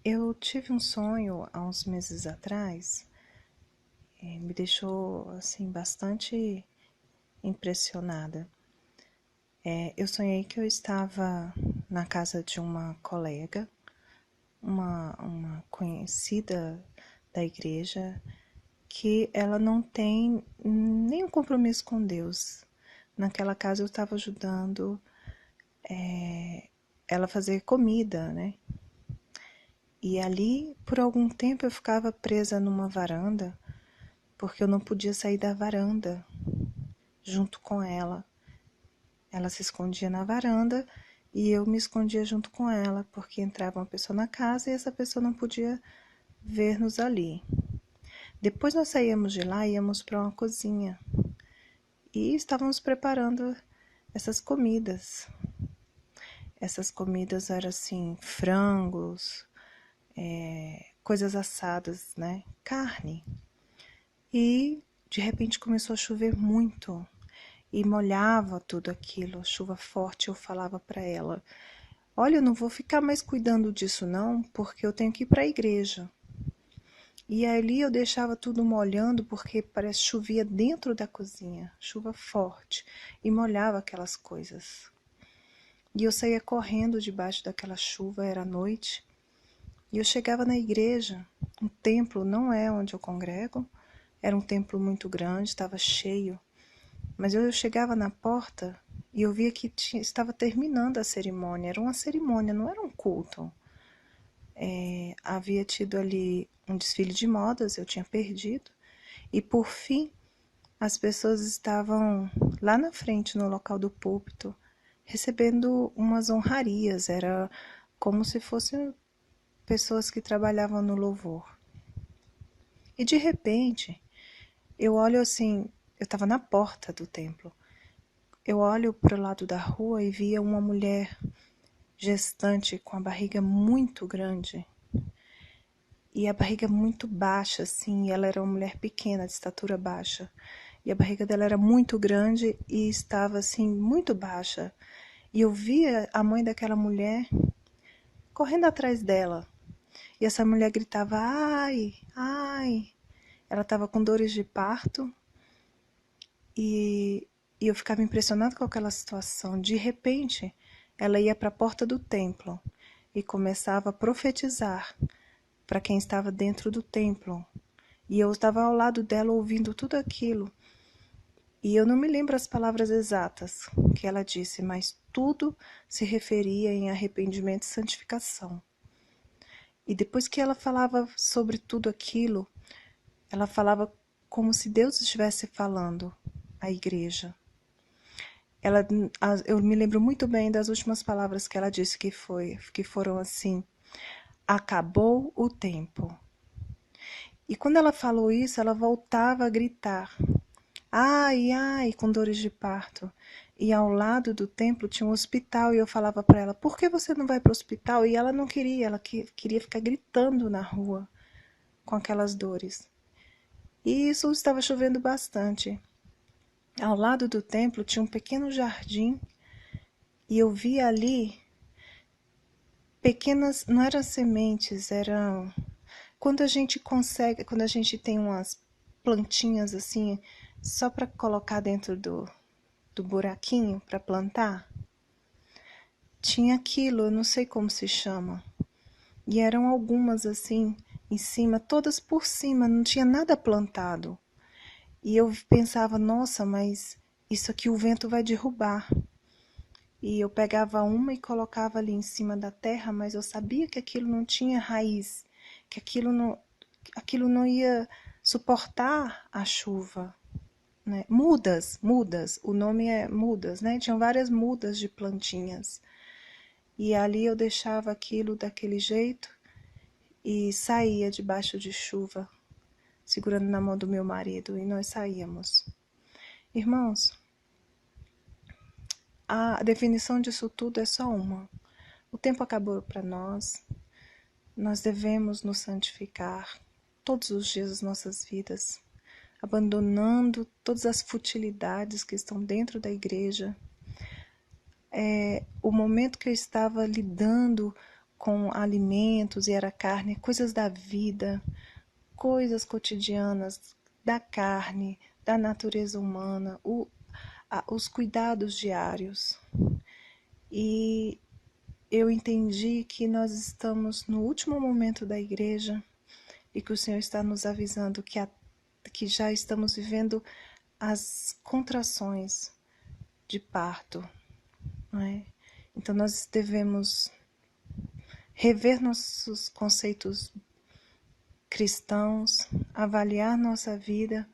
Eu tive um sonho há uns meses atrás, me deixou assim bastante impressionada. Eu sonhei que eu estava na casa de uma colega, uma conhecida da igreja, que ela não tem nenhum compromisso com Deus. Naquela casa eu estava ajudando ela a fazer comida, né? E ali, por algum tempo, eu ficava presa numa varanda, porque eu não podia sair da varanda junto com ela. Ela se escondia na varanda e eu me escondia junto com ela, porque entrava uma pessoa na casa e essa pessoa não podia ver-nos ali. Depois nós saíamos de lá e íamos para uma cozinha e estávamos preparando essas comidas. Essas comidas eram assim, frangos, coisas assadas, né? Carne. E de repente começou a chover muito e molhava tudo aquilo, chuva forte. Eu falava para ela: olha, eu não vou ficar mais cuidando disso não, porque eu tenho que ir para a igreja. E ali eu deixava tudo molhando, porque parece que chovia dentro da cozinha, chuva forte, e molhava aquelas coisas. E eu saía correndo debaixo daquela chuva, era noite, e eu chegava na igreja. Um templo não é onde eu congrego, era um templo muito grande, estava cheio. Mas eu chegava na porta e eu via que estava terminando a cerimônia. Era uma cerimônia, não era um culto. Havia tido ali um desfile de modas, eu tinha perdido. E por fim, as pessoas estavam lá na frente, no local do púlpito, recebendo umas honrarias. Era como se fossem pessoas que trabalhavam no louvor. E de repente, eu olho assim, eu estava na porta do templo. Eu olho para o lado da rua e via uma mulher gestante com a barriga muito grande. E a barriga muito baixa, assim, ela era uma mulher pequena, de estatura baixa. E a barriga dela era muito grande e estava, assim, muito baixa. E eu via a mãe daquela mulher correndo atrás dela. E essa mulher gritava: ai, ai. Ela estava com dores de parto. E eu ficava impressionada com aquela situação. De repente, ela ia para a porta do templo e começava a profetizar para quem estava dentro do templo. E eu estava ao lado dela ouvindo tudo aquilo. E eu não me lembro as palavras exatas que ela disse, mas tudo se referia em arrependimento e santificação. E depois que ela falava sobre tudo aquilo, ela falava como se Deus estivesse falando à igreja. Eu me lembro muito bem das últimas palavras que ela disse, que foram assim: acabou o tempo. E quando ela falou isso, ela voltava a gritar: ai, ai, com dores de parto. E ao lado do templo tinha um hospital e eu falava para ela: por que você não vai para o hospital? E ela não queria, ela queria ficar gritando na rua com aquelas dores. E isso estava chovendo bastante. Ao lado do templo tinha um pequeno jardim e eu via ali pequenas, não eram sementes, eram quando a gente tem umas plantinhas assim, só para colocar dentro do buraquinho para plantar, tinha aquilo, eu não sei como se chama. E eram algumas assim, em cima, todas por cima, não tinha nada plantado. E eu pensava: nossa, mas isso aqui o vento vai derrubar. E eu pegava uma e colocava ali em cima da terra, mas eu sabia que aquilo não tinha raiz, que aquilo não ia suportar a chuva. Né? Mudas, o nome é mudas, né? Tinham várias mudas de plantinhas. E ali eu deixava aquilo daquele jeito e saía debaixo de chuva, segurando na mão do meu marido, e nós saíamos. Irmãos, a definição disso tudo é só uma. O tempo acabou para nós. Nós devemos nos santificar todos os dias das nossas vidas, abandonando todas as futilidades que estão dentro da igreja, o momento que eu estava lidando com alimentos e era carne, coisas da vida, coisas cotidianas da carne, da natureza humana, os cuidados diários. E eu entendi que nós estamos no último momento da igreja e que o Senhor está nos avisando que já estamos vivendo as contrações de parto, não é? Então nós devemos rever nossos conceitos cristãos, avaliar nossa vida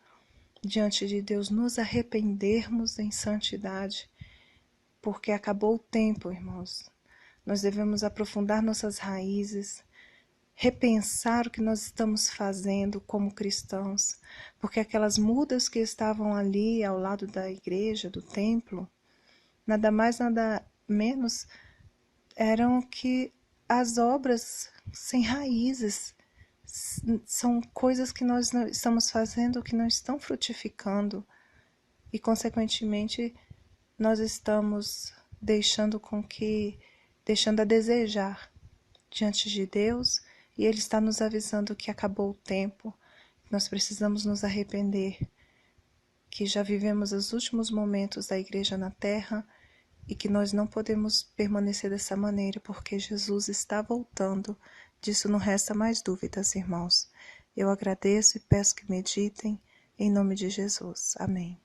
diante de Deus, nos arrependermos em santidade, porque acabou o tempo, irmãos. Nós devemos aprofundar nossas raízes, repensar o que nós estamos fazendo como cristãos, porque aquelas mudas que estavam ali ao lado da igreja, do templo, nada mais, nada menos eram que as obras sem raízes. São coisas que nós estamos fazendo que não estão frutificando e, consequentemente, nós estamos deixando a desejar diante de Deus, e Ele está nos avisando que acabou o tempo, que nós precisamos nos arrepender, que já vivemos os últimos momentos da igreja na terra e que nós não podemos permanecer dessa maneira, porque Jesus está voltando. Disso não resta mais dúvidas, irmãos. Eu agradeço e peço que meditem em nome de Jesus. Amém.